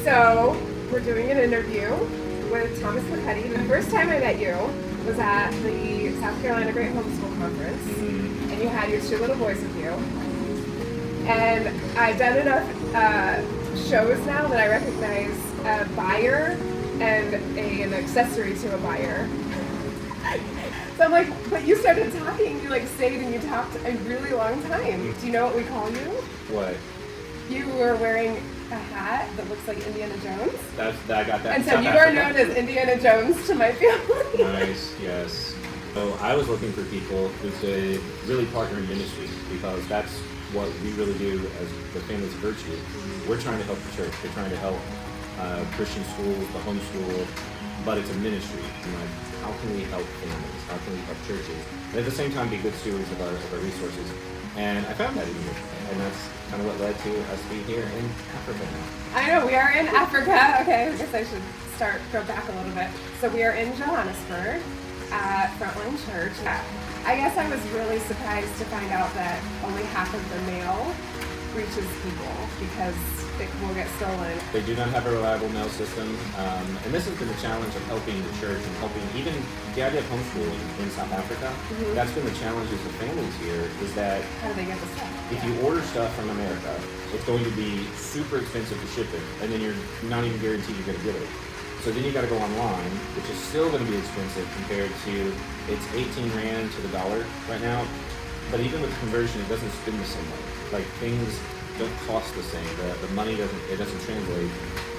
So we're doing an interview with Thomas McCuddy. The first time I met you was at the South Carolina Great Homeschool Conference, and you had your two little boys with you. And I've done enough shows now that I recognize a buyer and an accessory to a buyer. So I'm like, but you started talking, you like stayed and you talked a really long time. Do you know what we call you? What? You were wearing a hat that looks like Indiana Jones. I got that. And so South you Africa. are known as Indiana Jones to my family. Nice, yes. So I was looking for people who could really partner in ministry, because that's what we really do as the Families of Virtue. We're trying to help the church. We're trying to help Christian schools, the homeschool, but it's a ministry. And like, how can we help families? How can we help churches? And at the same time, be good stewards of our resources. And I found that in you, and that's kind of what led to us being here in Africa now. I know, we are in Africa. Okay, I guess I should go back a little bit. So we are in Johannesburg at Frontline Church. I guess I was really surprised to find out that only half of the mail reaches people because it will get stolen. They do not have a reliable mail system, and this has been the challenge of helping the church and helping even the idea of homeschooling in South Africa. That's been the challenges of families here, is that how do they get the stuff? If you order stuff from America, it's going to be super expensive to ship it, and then you're not even guaranteed you're going to get it. So then you got to go online, which is still going to be expensive compared to, it's 18 Rand to the dollar right now, but even with the conversion, it doesn't spin the same way. Like, things don't cost the same. The money doesn't translate.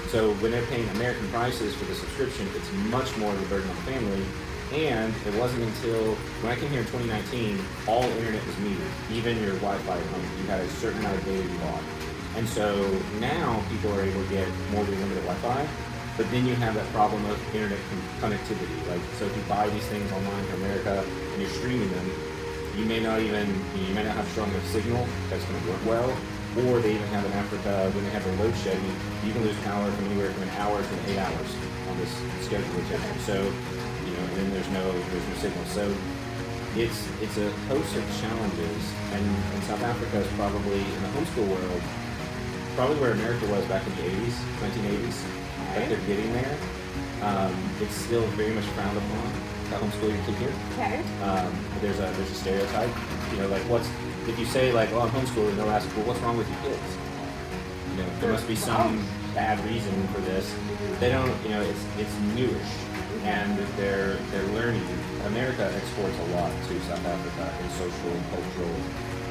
So when they're paying American prices for the subscription, it's much more of a burden on the family. And it wasn't until when I came here in 2019, all internet was metered, even your Wi-Fi at home. You had a certain amount of data you bought. And so now people are able to get more than limited Wi-Fi, but then you have that problem of internet connectivity. Like, so if you buy these things online from America and you're streaming them, you may not have strong enough signal that's going to work well. Or they even have in Africa, when they have their load shedding, you can lose power from anywhere from an hour to 8 hours on this schedule rotation. So, and then there's no signal. So it's a host of challenges, and South Africa is probably, in the homeschool world, probably where America was back in the 80s, 1980s. But they're getting there. It's still very much frowned upon to homeschool your kid here. Okay. There's a stereotype. Like if you say like, oh, I'm homeschooling, they'll ask, well, what's wrong with your kids? There must be some bad reason for this. They don't, it's newish, and they're learning. America exports a lot to South Africa in social and cultural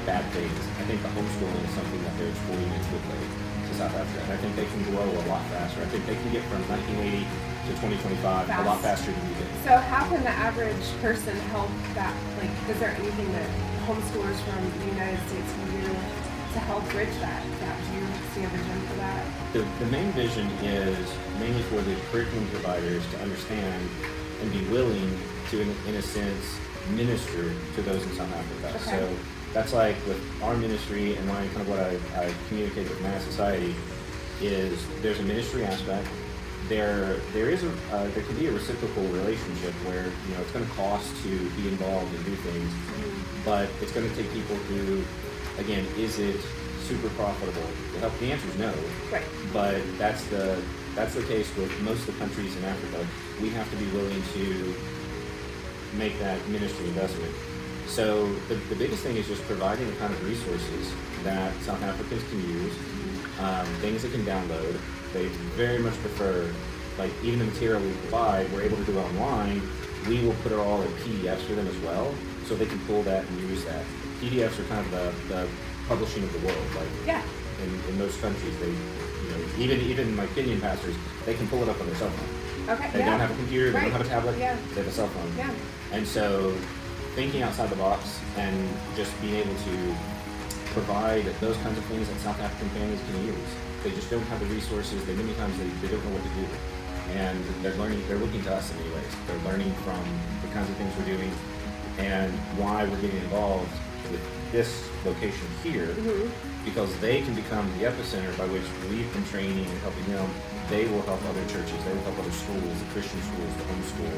bad things. I think the homeschooling is something that they're exporting in a good way to South Africa, and I think they can grow a lot faster. I think they can get from 1980 to 2025 a lot faster than we did. So how can the average person help that? Like, is there anything that homeschoolers from the United States can do to help bridge that gap? Do you see a vision for that? The main vision is mainly for the curriculum providers to understand and be willing to, in a sense, minister to those in South Africa. Okay. So that's like with our ministry and what I communicate with Mass Society is there's a ministry aspect. There can be a reciprocal relationship where it's going to cost to be involved and do things, but it's going to take people who, again, is it super profitable to help? The answer is no. Right. But that's the case with most of the countries in Africa. We have to be willing to make that ministry investment. So the biggest thing is just providing the kind of resources that South Africans can use, things that can download. They very much prefer, like, even the material we provide, we're able to do it online. We will put it all in PDFs for them as well, so they can pull that and use that. PDFs are kind of the publishing of the world. Like, in most countries, they, even my Kenyan pastors, they can pull it up on their cell phone. Okay. They don't have a computer, they don't have a tablet, they have a cell phone. Yeah. And so, thinking outside the box and just being able to provide those kinds of things that South African families can use. They just don't have the resources. Many times they don't know what to do. And they're looking to us in many ways. They're learning from the kinds of things we're doing and why we're getting involved with this location here, because they can become the epicenter by which we've been training and helping them. They will help other churches. They will help other schools, the Christian schools, the homeschool.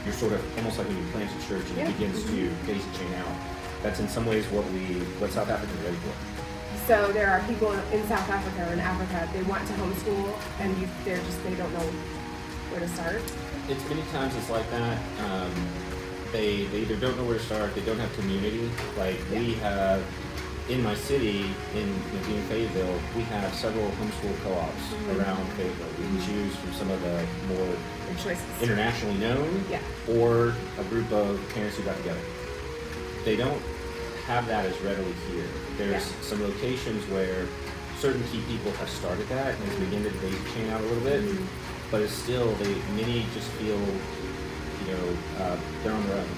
You're sort of almost like when you plant a church and it begins to daisy chain out. That's in some ways what South Africa is ready for. So there are people in South Africa or in Africa, they want to homeschool, and they don't know where to start. It's many times it's like that. They either don't know where to start, they don't have community. Like we have in my city, in being Fayetteville, we have several homeschool co-ops around Fayetteville. We can choose from some of the more internationally known, or a group of parents who got together. They don't have that as readily here. There's some locations where certain key people have started that and it's beginning to daisy chain out a little bit, but it's still, many just feel, they're on their own.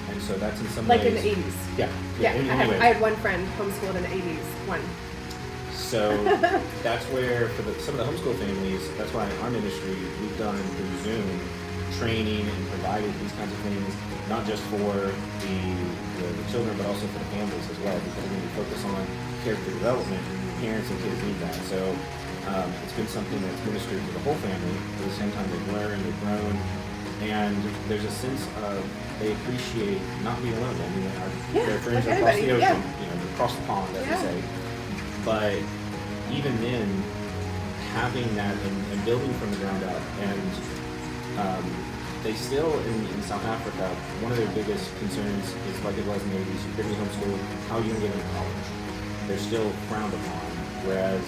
And so that's in some ways. Like in the 80s. Yeah. I had one friend homeschooled in the 80s. One. So that's where, for some of the homeschool families, that's why in our ministry, we've done through Zoom training and provided these kinds of things, not just for the children, but also for the families as well. Because when we focus on character development, parents and kids need that. So it's been something that's ministered to the whole family. At the same time, they've learned, they've grown. And there's a sense of they appreciate not being alone. I mean, their friends are across the ocean, across the pond, as we say. But even then, having that and building from the ground up, and they still in South Africa, one of their biggest concerns is like it was in the 80s. You're going to be homeschooled. How are you going to get into college? They're still frowned upon, whereas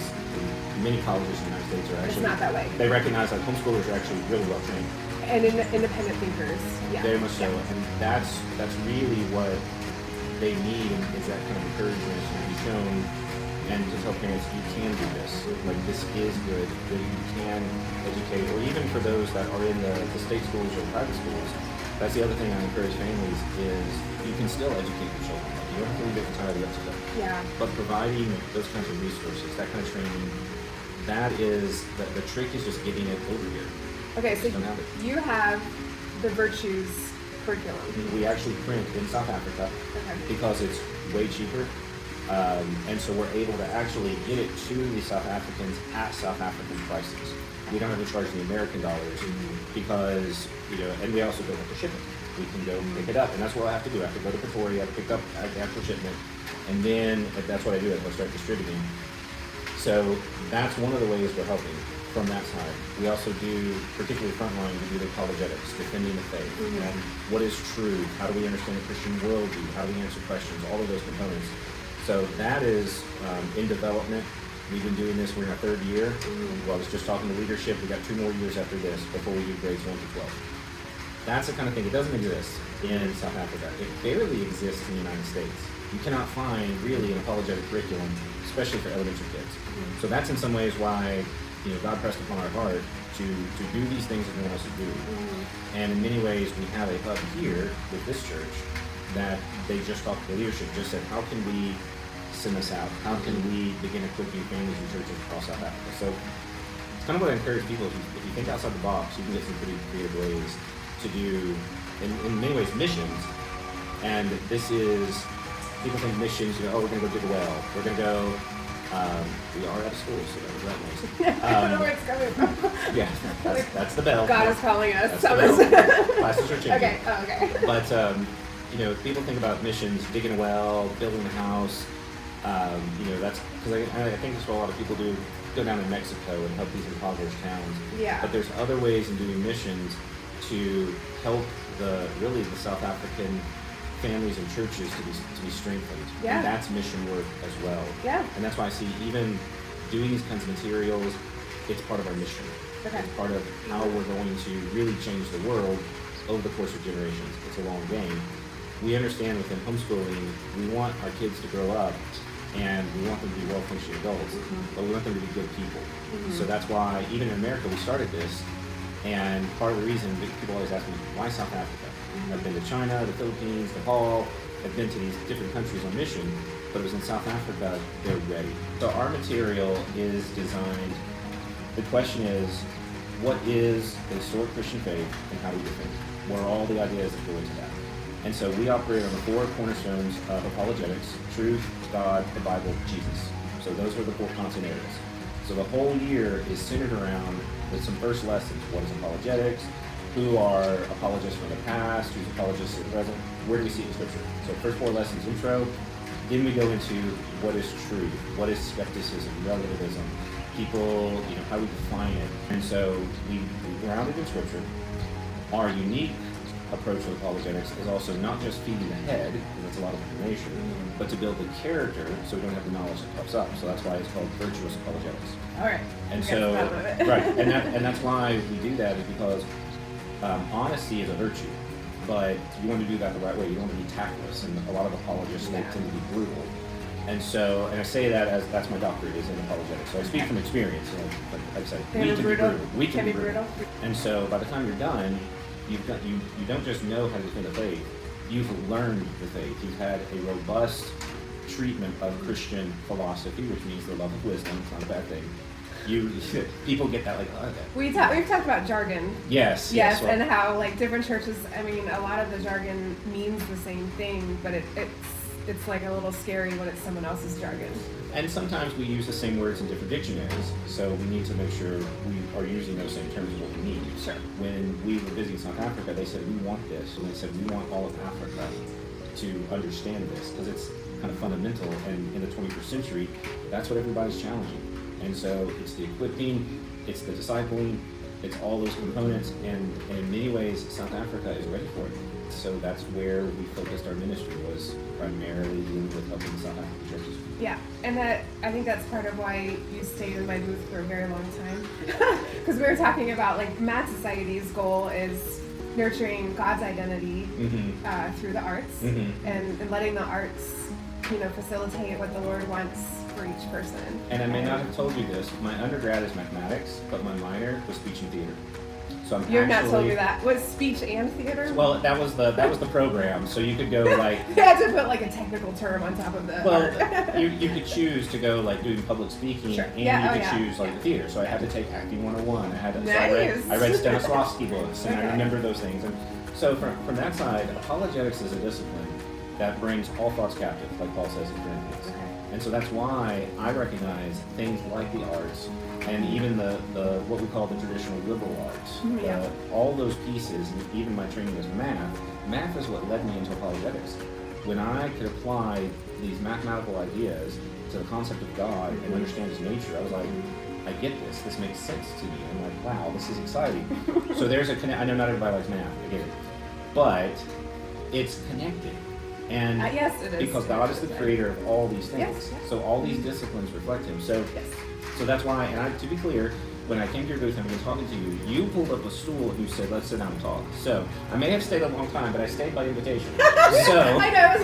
many colleges in the United States are actually it's not that way. They recognize that homeschoolers are actually really well trained. And independent thinkers, very much so, and that's really what they need, is that kind of encouragement to be shown, and to tell parents you can do this. Like this is good. That you can educate, or even for those that are in the state schools or private schools. That's the other thing I encourage families is you can still educate your children. Like, you don't have to leave it entirely up to them. Yeah. But providing those kinds of resources, that kind of training, that is the trick is just getting it over here. Okay, so you have the Virtues curriculum. We actually print in South Africa because it's way cheaper. And so we're able to actually get it to the South Africans at South African prices. We don't have to charge the American dollars because, and we also don't have to ship it. We can go pick it up, and that's what I have to do. I have to go to Pretoria, pick up the actual shipment, and then that's what I do. I'll start distributing. So that's one of the ways we're helping from that side. We also do, particularly Frontline, we do the apologetics, defending the faith, and what is true, how do we understand the Christian worldview, how do we answer questions, all of those components. So that is in development. We've been doing this, we're in our third year. Well, I was just talking to leadership, we got 2 more years after this before we do grades 1 to 12. That's the kind of thing, it doesn't exist in South Africa. It barely exists in the United States. You cannot find really an apologetic curriculum, especially for elementary kids. So that's in some ways why God pressed upon our heart to do these things that we want us to do. And in many ways, we have a hub here with this church that they just talked to the leadership, just said, how can we send this out? How can we begin equipping families and churches across South Africa? So it's kind of what I encourage people. If you think outside the box, you can get some pretty creative ways to do, in many ways, missions. And this is, people think missions, we're going to go dig a well. We're going to go, we are out of school, so that was that nice. I don't know where it's coming from. Yeah, that's the bell. God is calling us. Classes are changing. Okay. But, people think about missions, digging a well, building a house. That's because I think that's what a lot of people do, go down to Mexico and help these impoverished towns. Yeah. But there's other ways in doing missions to help the South African families and churches to be strengthened. Yeah. And that's mission work as well. Yeah. And that's why I see even doing these kinds of materials, it's part of our mission. Okay. It's part of how we're going to really change the world over the course of generations. It's a long game. We understand within homeschooling, we want our kids to grow up and we want them to be well-functioning adults, but we want them to be good people. So that's why, even in America, we started this. And part of the reason, people always ask me, why South Africa? I've been to China, the Philippines, Nepal. I've been to these different countries on mission, but it was in South Africa, they're ready. So our material is designed, the question is, what is the historic Christian faith and how do we defend it? What are all the ideas that go into that? And so we operate on the 4 cornerstones of apologetics: truth, God, the Bible, Jesus. So those are the 4 content areas. So the whole year is centered around with some first lessons. What is apologetics? Who are apologists from the past? Who's apologists of the present? Where do we see it in Scripture? So first 4 lessons, intro. then we go into what is truth, what is skepticism, relativism, people, how we define it. And so we ground it in Scripture. Our unique approach to apologetics is also not just feeding the head, because that's a lot of information, but to build the character so we don't have the knowledge that puffs up. So that's why it's called virtuous apologetics. All right. And so, right, and that's why we do that, is because honesty is a virtue, but you want to do that the right way. You don't want to be tactless, and a lot of apologists they tend to be brutal. And so, and I say that as that's my doctorate is in apologetics. So I speak from experience. Like I said, we can be brutal. We can be brutal. And so, by the time you're done, you don't just know how to defend the faith. You've learned the faith. You've had a robust treatment of Christian philosophy, which means the love of wisdom. It's not a bad thing. People get that we've talked about jargon. Yes, well, and how like different churches. I mean, a lot of the jargon means the same thing, but it's like a little scary when it's someone else's jargon. And sometimes we use the same words in different dictionaries, so we need to make sure we are using those same terms as what we need. Sure. When we were visiting South Africa, they said, we want this. And they said, we want all of Africa to understand this, because it's kind of fundamental. And in the 21st century, that's what everybody's challenging. And so it's the equipping, it's the discipling, it's all those components. And in many ways, South Africa is ready for it. So that's where we focused our ministry, was primarily dealing with helping South African churches. Yeah, and I think that's part of why you stayed in my booth for a very long time. Because we were talking about, like, Mad Society's goal is nurturing God's identity through the arts and letting the arts, facilitate what the Lord wants for each person. And I may not have told you this, my undergrad is mathematics, but my minor was speech and theater. So You've not told me that. Was speech and theater? Well, that was the program. So you could go like you had to put like a technical term on top of the art. you could choose to go like doing public speaking, and you could choose like the theater. So I had to take acting 101. I had to, I read Stanislavski books, and I remember those things. And so from that side, apologetics is a discipline that brings all thoughts captive, like Paul says in Corinthians. Okay. And so that's why I recognize things like the arts and even the what we call the traditional liberal arts. All those pieces, and even my training as math is what led me into apologetics. When I could apply these mathematical ideas to the concept of God and understand His nature, I was like, I get this. This makes sense to me. I'm like, wow, this is exciting. So there's I know not everybody likes math. I get it, but it's connected. And yes, it is. Because God is the creator of all these things. Yes. So all these disciplines reflect Him. So that's why, and to be clear, when I came to your booth and I've been talking to you, you pulled up a stool and you said, let's sit down and talk. So I may have stayed a long time, but I stayed by invitation. So I know.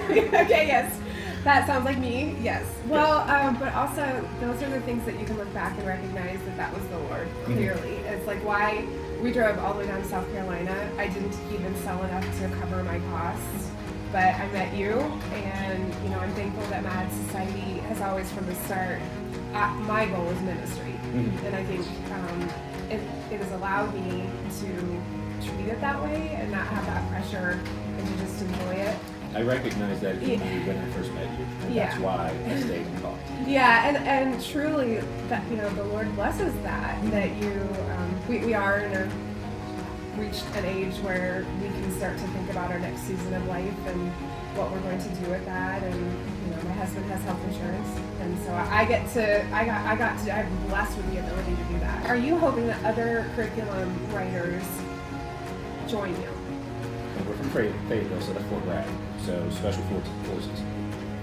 Okay, yes. That sounds like me, yes. Well, but also, those are the things that you can look back and recognize that was the Lord, clearly. It's like why we drove all the way down to South Carolina. I didn't even sell enough to cover my costs. But I met you, and I'm thankful that Mad Society has always, from the start, my goal is ministry, and I think it has allowed me to treat it that way and not have that pressure, and to just enjoy it. I recognize that when I first met you, and that's why I stayed and talked. Yeah, and truly, that the Lord blesses that you we are reached an age where we can start to think about our next season of life and what we're going to do with that. And my husband has health insurance, and so I'm blessed with the ability to do that. Are you hoping that other curriculum writers join you? We're from Fayetteville, so that's Fort Bragg, so Special Forces.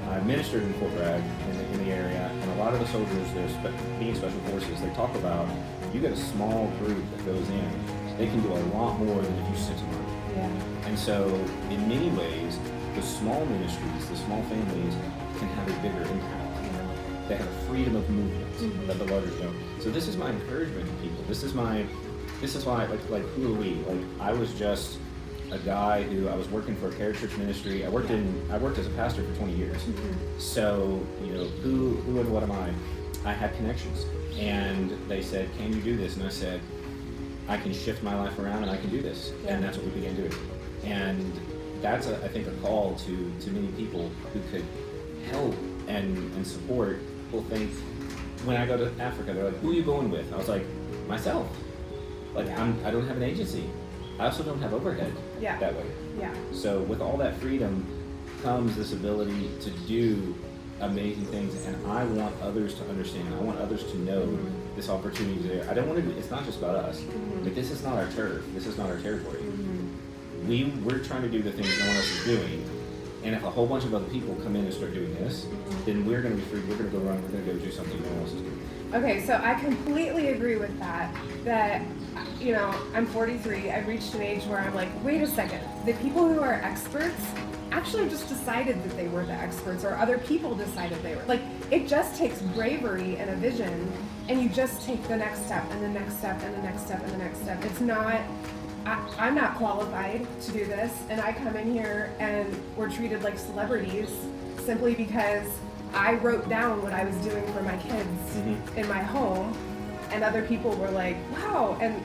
I ministered in Fort Bragg in the area, and a lot of the soldiers there, being Special Forces, they talk about you get a small group that goes in, they can do a lot more than if you sent them out. Yeah. And so, in many ways, the small ministries, the small families, can have a bigger impact. Yeah. They have a freedom of movement that the largers don't. So this is my encouragement to people. This is why, like who are we? Like, I was just a guy who I was working for a parachurch ministry. I worked as a pastor for 20 years. So, who and what am I? I had connections, and they said, "Can you do this?" And I said, I can shift my life around and I can do this. And that's what we began doing. And that's, I think, a call to many people who could help and support. People think, when I go to Africa, they're like, who are you going with? I was like, myself. Like, I don't have an agency. I also don't have overhead that way. Yeah. So with all that freedom comes this ability to do amazing things, and I want others to understand. I want others to know this opportunity is there. I don't want to. It's not just about us. But this is not our turf. This is not our territory. We're trying to do the things no one else is doing. And if a whole bunch of other people come in and start doing this, then we're going to be free. We're going to go run. We're going to go do something no one else is doing. Okay, so I completely agree with that. That, you know, I'm 43. I've reached an age where I'm like, wait a second. The people who are experts actually just decided that they were the experts, or other people decided they were. Like, it just takes bravery and a vision, and you just take the next step and the next step and the next step and the next step. It's not, I'm not qualified to do this, and I come in here and we're treated like celebrities simply because I wrote down what I was doing for my kids in my home, and other people were like, wow, and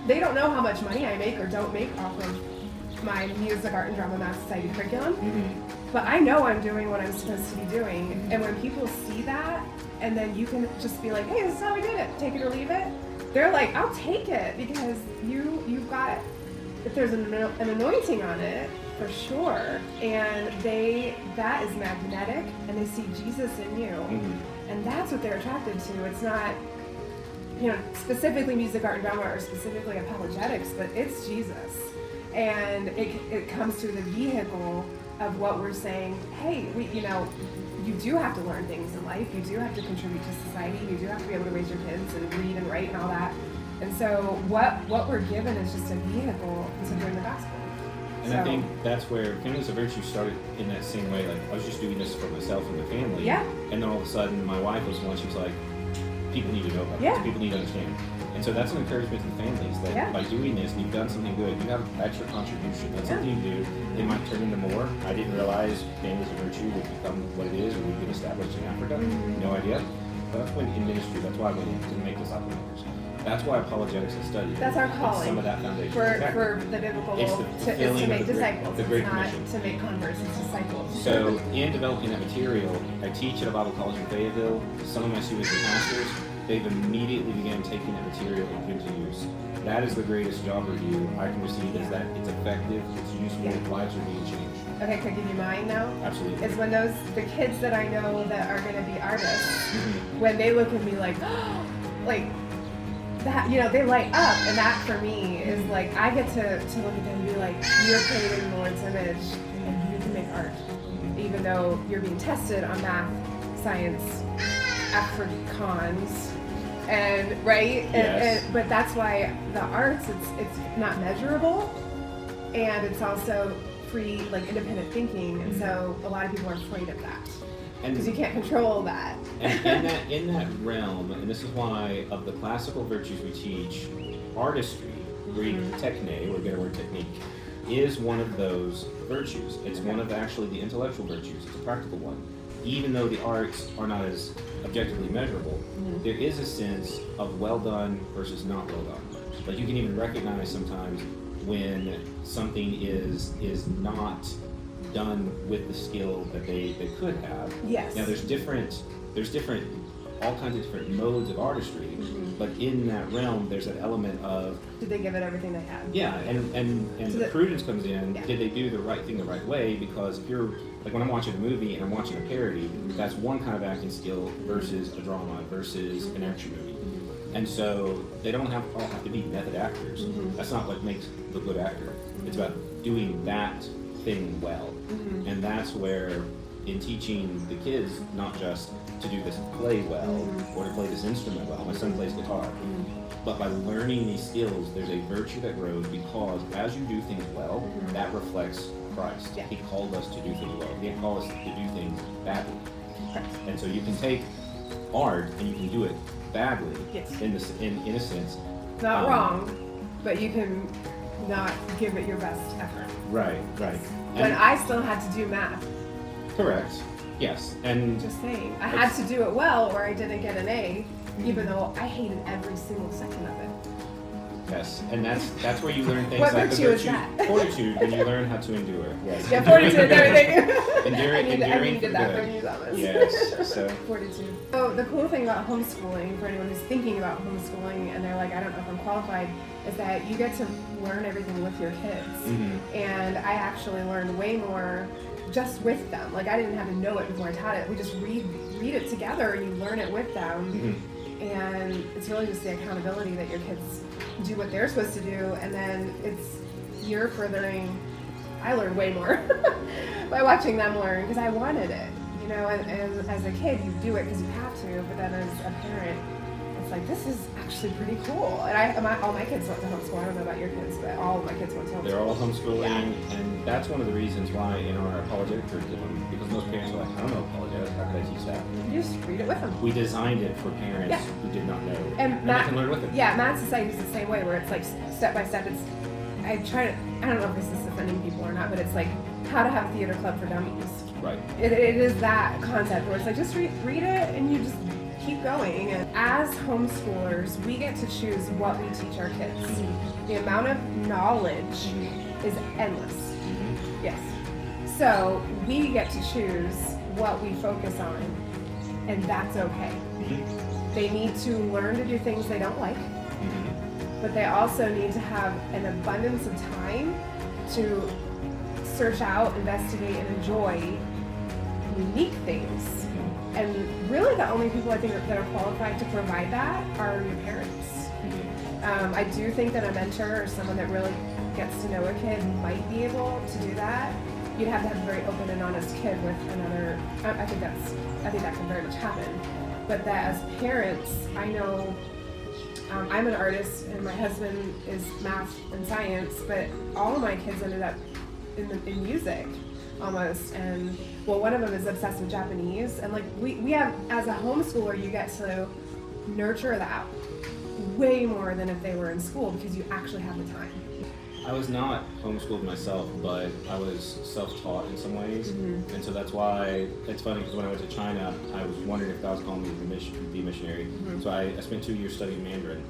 they don't know how much money I make or don't make off of my music, art, and drama math society curriculum, but I know I'm doing what I'm supposed to be doing, and when people see that, and then you can just be like, hey, this is how I did it, take it or leave it, they're like, I'll take it, because you've got, if there's an anointing on it, for sure, and that is magnetic, and they see Jesus in you, and that's what they're attracted to. It's not, you know, specifically music, art, and drama, or specifically apologetics, but it's Jesus. And it comes through the vehicle of what we're saying, hey, you do have to learn things in life, you do have to contribute to society, you do have to be able to raise your kids and read and write and all that. And so what we're given is just a vehicle to bring the gospel. And I think that's where Families of Virtue started in that same way. Like, I was just doing this for myself and the family. Yeah. And then all of a sudden, my wife was one, she was like, people need to know about this, people need to understand. And so that's an encouragement to the families that by doing this, you've done something good. You have that's your contribution. That's something you do. It might turn into more. I didn't realize Families of Virtue would become what it is, or would get established in Africa. No idea. But that's when in ministry, that's why I went in to make disciple makers. That's why apologetics is studied. That's our calling. Some of that foundation. For the biblical role is to make disciples. The Great not Commission. To make converts, it's disciples. So in developing that material, I teach at a Bible college in Fayetteville. Some of my students are pastors. They've immediately began taking that material and putting it to use. That is the greatest job review I can receive, is that it's effective, it's useful, lives are being changed. Okay, can I give you mine now? Absolutely. Is when the kids that I know that are going to be artists, when they look at me like, like, that, they light up, and that for me is like, I get to look at them and be like, you're created in the Lord's image, and you can make art, even though you're being tested on math, science, Afrikaans, and right, and but that's why the arts, it's not measurable, and it's also free, like independent thinking, and so a lot of people are afraid of that. Because you can't control that. And in that realm, and this is why of the classical virtues we teach, artistry, Greek techne, or get a word technique, is one of those virtues. It's one of actually the intellectual virtues. It's a practical one. Even though the arts are not as objectively measurable, there is a sense of well done versus not well done. Like, you can even recognize sometimes when something is not done with the skill that they could have. Yes. Now there's all kinds of different modes of artistry, but in that realm there's an element of, did they give it everything they had? Yeah, and so the prudence comes in, did they do the right thing the right way? Because if you're, like when I'm watching a movie and I'm watching a parody, that's one kind of acting skill versus a drama versus an action movie. And so they don't all have to be method actors. That's not what makes the good actor. It's about doing that thing well. And that's where, in teaching the kids, not just to do this play well or to play this instrument well, my son plays guitar, but by learning these skills, there's a virtue that grows, because as you do things well, that reflects Christ. He called us to do things well. He didn't call us to do things badly. And so you can take art and you can do it badly, in a sense. Not wrong, but you can not give it your best effort. Right. When I still had to do math. Correct. Yes. And just saying, I had to do it well, or I didn't get an A, even though I hated every single second of it. Yes, and that's where you learn things what like the virtue is that? Fortitude, when you learn how to endure. Yes. Yeah, fortitude and everything. Enduring I needed that from you, Thomas. Yes. So fortitude. So the cool thing about homeschooling, for anyone who's thinking about homeschooling and they're like, I don't know if I'm qualified is that you get to learn everything with your kids. And I actually learned way more just with them. Like I didn't have to know it before I taught it. We just read it together and you learn it with them. And it's really just the accountability that your kids do what they're supposed to do, and then you're furthering. I learned way more by watching them learn because I wanted it, you know. And as a kid, you do it because you have to, but then as a parent, it's like, this is actually pretty cool. And all my kids went to homeschool. I don't know about your kids, but all of my kids went to homeschool. They're all homeschooling, and that's one of the reasons why in our apologetic curriculum, because most parents are like, I don't know apologetics, how could I teach that? You just read it with them. We designed it for parents who did not know, and they can learn with it. Yeah, Matt's society is the same way, where it's like step by step. I don't know if this is offending people or not, but it's like how to have a theater club for dummies. Right. It is that concept where it's like just read it and you just keep going. And as homeschoolers, we get to choose what we teach our kids. The amount of knowledge is endless. Yes. So we get to choose what we focus on, and that's okay. They need to learn to do things they don't like, but they also need to have an abundance of time to search out, investigate, and enjoy unique things. And really the only people I think that are qualified to provide that are your parents. I do think that a mentor or someone that really gets to know a kid might be able to do that. You'd have to have a very open and honest kid with another. I think that can very much happen. But that as parents, I know I'm an artist and my husband is math and science, but all of my kids ended up in music almost. And well, one of them is obsessed with Japanese, and like we have, as a homeschooler, you get to nurture that way more than if they were in school because you actually have the time. I was not homeschooled myself, but I was self-taught in some ways, and so that's why it's funny because when I went to China, I was wondering if God was calling me to be a missionary. So I spent 2 years studying Mandarin,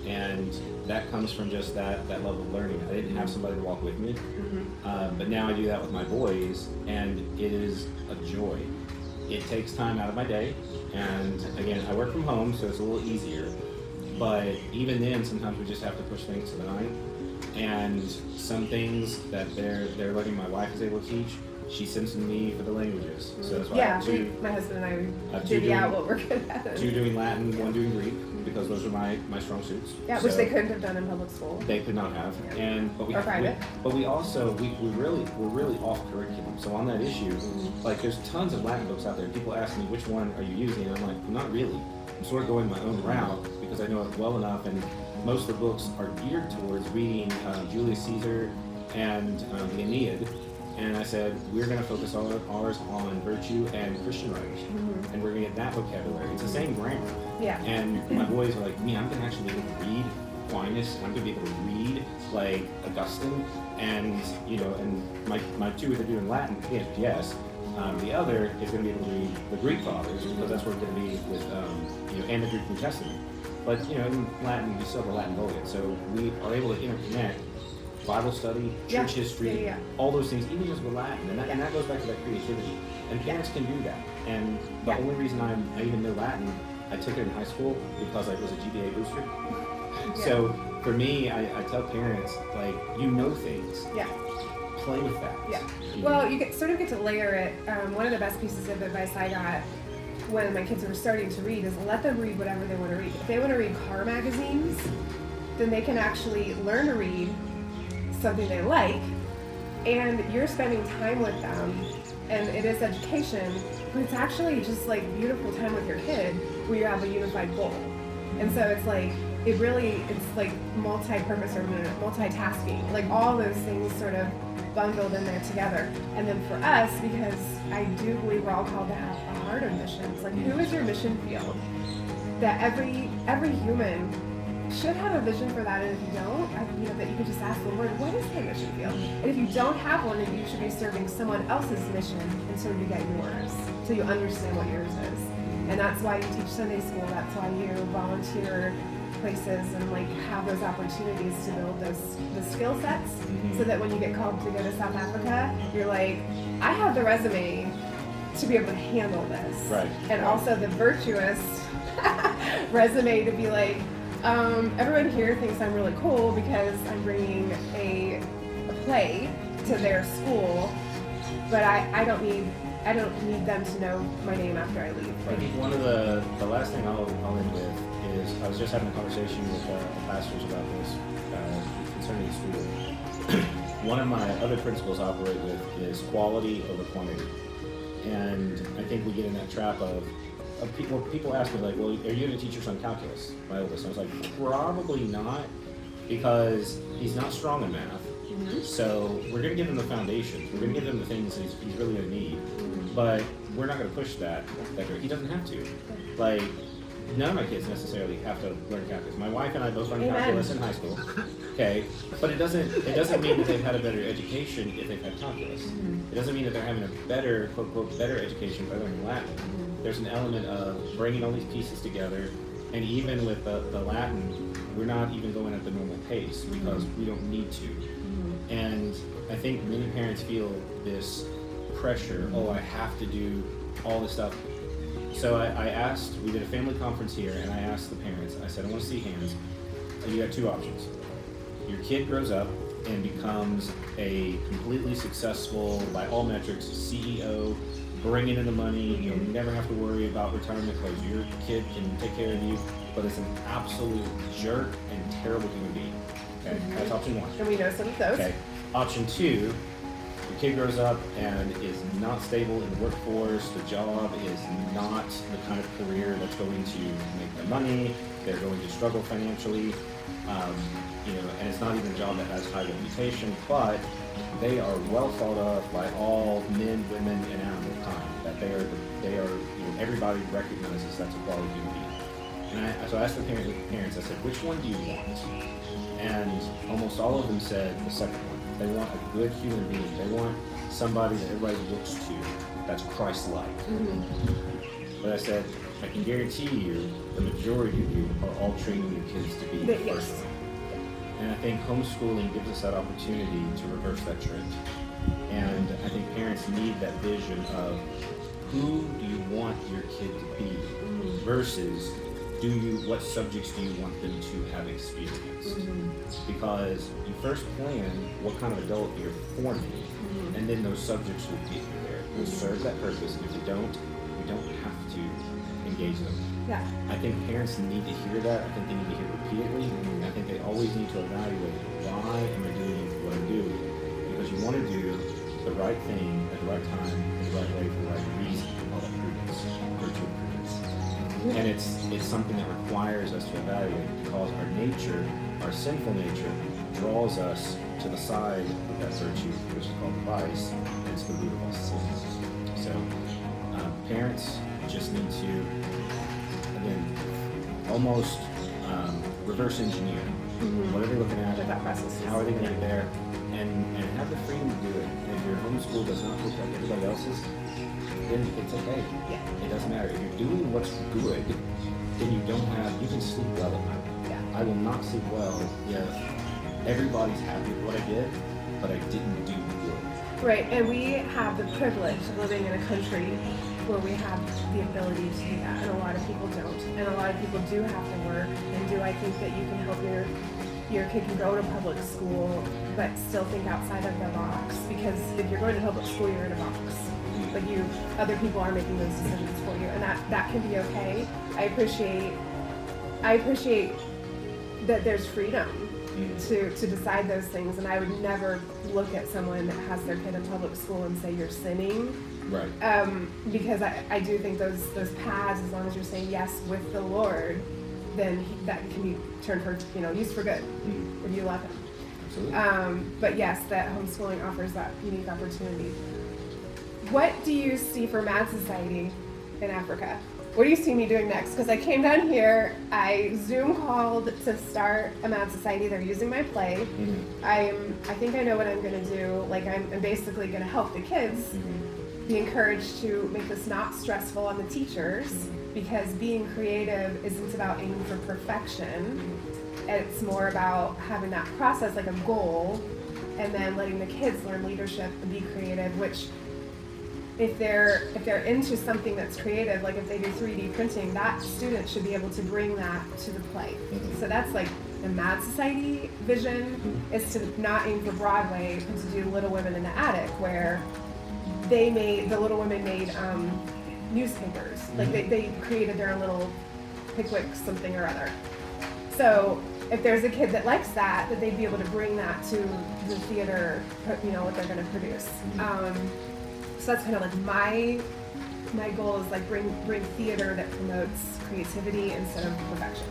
and that comes from just that level of learning. I didn't have somebody to walk with me, but now I do that with my boys, and it is a joy. It takes time out of my day, and again, I work from home, so it's a little easier. But even then, sometimes we just have to push things to the night. And some things that they're letting my wife is able to teach, she sends to me for the languages. So that's why my husband and I divvy out what we're good at. 2 doing Latin, 1 doing Greek, because those are my strong suits. Yeah, so which they couldn't have done in public school. They could not have. Yeah. But we're really off curriculum. So on that issue, like there's tons of Latin books out there. People ask me which one are you using, and I'm like, well, not really. I'm sort of going my own route because I know it well enough, and most of the books are geared towards reading Julius Caesar and the Aeneid. And I said, we're going to focus ours on virtue and Christian writers. And we're going to get that vocabulary. It's the same grammar. Yeah. And my boys are like, me, I'm going to actually be able to read Aquinas. I'm going to be able to read like Augustine. And, you know, and my 2 that are doing Latin, yes. The other is going to be able to read the Greek fathers, because that's where we're going to be with, and the Greek New Testament. But, in Latin, we still have a Latin Vulgate, so we are able to interconnect Bible study, church history, all those things, even just with Latin, and that goes back to that creativity. And parents can do that. And the only reason I even know Latin, I took it in high school because I was a GPA booster. So for me, I tell parents, like, things. Yeah. Play with that. Yeah. Well, you get to layer it. One of the best pieces of advice I got when my kids were starting to read is let them read whatever they want to read. If they want to read car magazines, then they can actually learn to read something they like, and you're spending time with them, and it is education, but it's actually just like beautiful time with your kid where you have a unified goal. And so it's like, it's like multi-purpose or multitasking, like all those things sort of bundled in there together. And then for us, because I do believe we're all called to have a heart of missions, like who is your mission field? That every human should have a vision for that, and if you don't, that you could just ask the Lord, what is my mission field? And if you don't have one, then you should be serving someone else's mission until you get yours, so you understand what yours is. And that's why you teach Sunday school, that's why you volunteer places and like have those opportunities to build the skill sets, so that when you get called to go to South Africa, you're like, I have the resume to be able to handle this. Right. And also the virtuous resume to be like, Everyone here thinks I'm really cool because I'm bringing a play to their school, but I don't need them to know my name after I leave. I think one of the last thing I'll end with is I was just having a conversation with the pastors about this concerning the school. One of my other principles I operate with is quality over quantity, and I think we get in that trap of people ask me like, well, are you going to teach your son calculus, my oldest? And I was like, probably not, because he's not strong in math. So we're going to give him the foundations. We're going to give him the things he's really going to need. But we're not going to push that. He doesn't have to. Like, none of my kids necessarily have to learn calculus. My wife and I both learned calculus in high school. Okay, but it doesn't mean that they've had a better education if they've had calculus. It doesn't mean that they're having a better, quote, quote, better education by learning Latin. There's an element of bringing all these pieces together, and even with the Latin, we're not even going at the normal pace because we don't need to. And I think many parents feel this pressure, I have to do all this stuff. So I asked, we did a family conference here, and I asked the parents, I said, I want to see hands. You got two options. Your kid grows up and becomes a completely successful, by all metrics, CEO, bringing in the money, you'll never have to worry about retirement because your kid can take care of you, but it's an absolute jerk and terrible human being. Okay, that's option one. And we know some of those. Okay, option two, your kid grows up and is not stable in the workforce, the job is not the kind of career that's going to make them money, they're going to struggle financially, and it's not even a job that has high reputation, but they are well thought of by all men, women, and animal that they are everybody recognizes that's a quality human being. And so I asked the parents, I said, which one do you want? And almost all of them said the second one. They want a good human being. They want somebody that everybody looks to that's Christ-like. But I said, I can guarantee you the majority of you are all training your kids to be the first one. And I think homeschooling gives us that opportunity to reverse that trend. And I think parents need that vision of who do you want your kid to be versus what subjects do you want them to have experienced? Because you first plan what kind of adult you're forming, and then those subjects will get you there. Will serve that purpose. If you don't have to engage them. Yeah. I think parents need to hear that. I think they need to hear it repeatedly. And I think they always need to evaluate, why am I doing what I'm doing? Because you want to do the right thing at the right time, in the right way, for the right reason. All that prudence, virtue of prudence. And it's something that requires us to evaluate because our nature, our sinful nature, draws us to the side of that virtue, which is called the vice, and it's the root of all sins. So parents just need to, again, almost reverse engineer what are they looking at, how are they going to get there, and have the freedom to do it. And if your homeschool does not look like everybody else's, then it's okay. It doesn't matter. If you're doing what's good, then you can sleep well at night. I will not sleep well if everybody's happy with what I did, but I didn't do good. Right, and we have the privilege of living in a country where we have the ability to do that, and a lot of people don't. And a lot of people do have to work, and do I think that you can help your kid can go to public school, but still think outside of the box? Because if you're going to public school, you're in a box. But other people are making those decisions for you, and that can be okay. I appreciate that there's freedom to decide those things, and I would never look at someone that has their kid in public school and say you're sinning. Right. Because I do think those paths, as long as you're saying yes with the Lord, then that can be turned for used for good if you love Him. Absolutely. But yes, that homeschooling offers that unique opportunity. What do you see for Mad Society in Africa? What do you see me doing next? Because I came down here, I Zoom called to start a Mad Society. They're using my play. I think I know what I'm going to do. Like I'm basically going to help the kids be encouraged to make this not stressful on the teachers, because being creative isn't about aiming for perfection. It's more about having that process, like a goal, and then letting the kids learn leadership and be creative, which if they're into something that's creative, like if they do 3D printing, that student should be able to bring that to the play. So that's like the Mad Society vision, is to not aim for Broadway, but to do Little Women in the Attic, where the Little Women made newspapers. Like they created their own little Pickwick something or other. So if there's a kid that likes that they'd be able to bring that to the theater, what they're going to produce. So that's kind of like my goal, is like bring theater that promotes creativity instead of perfection.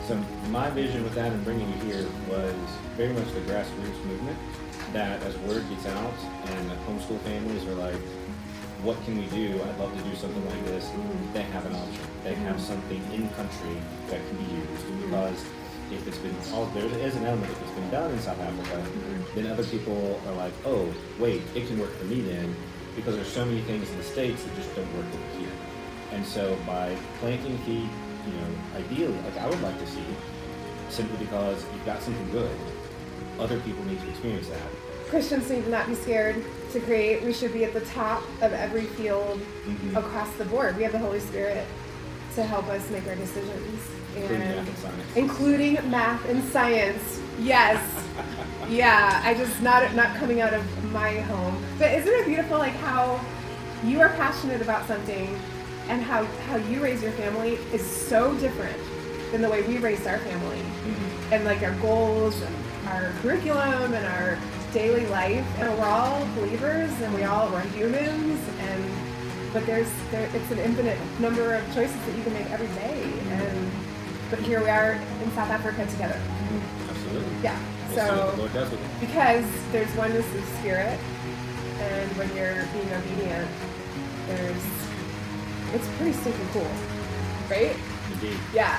So my vision with that and bringing you here was very much the grassroots movement, that as word gets out and homeschool families are like, what can we do? I'd love to do something like this. They have an option. They have something in country that can be used, because if it's been, there is an element, if it's been done in South Africa, then other people are like, oh, wait, it can work for me then, because there's so many things in the States that just don't work over here. And so by planting feet, ideally, like I would like to see, simply because you've got something good, other people need to experience that. Christians need to not be scared to create. We should be at the top of every field across the board. We have the Holy Spirit to help us make our decisions. Including math and science. Yes. Yeah, I just not coming out of my home. But isn't it beautiful, like how you are passionate about something, and how you raise your family is so different than the way we raised our family. And like our goals and our curriculum and our daily life, and we're all believers and we're humans, but it's an infinite number of choices that you can make every day. But here we are in South Africa together. Absolutely. Yeah. We'll see what the Lord does with it. Because there's oneness of spirit, and when you're being obedient, it's pretty stinking cool, right? Indeed. Yeah.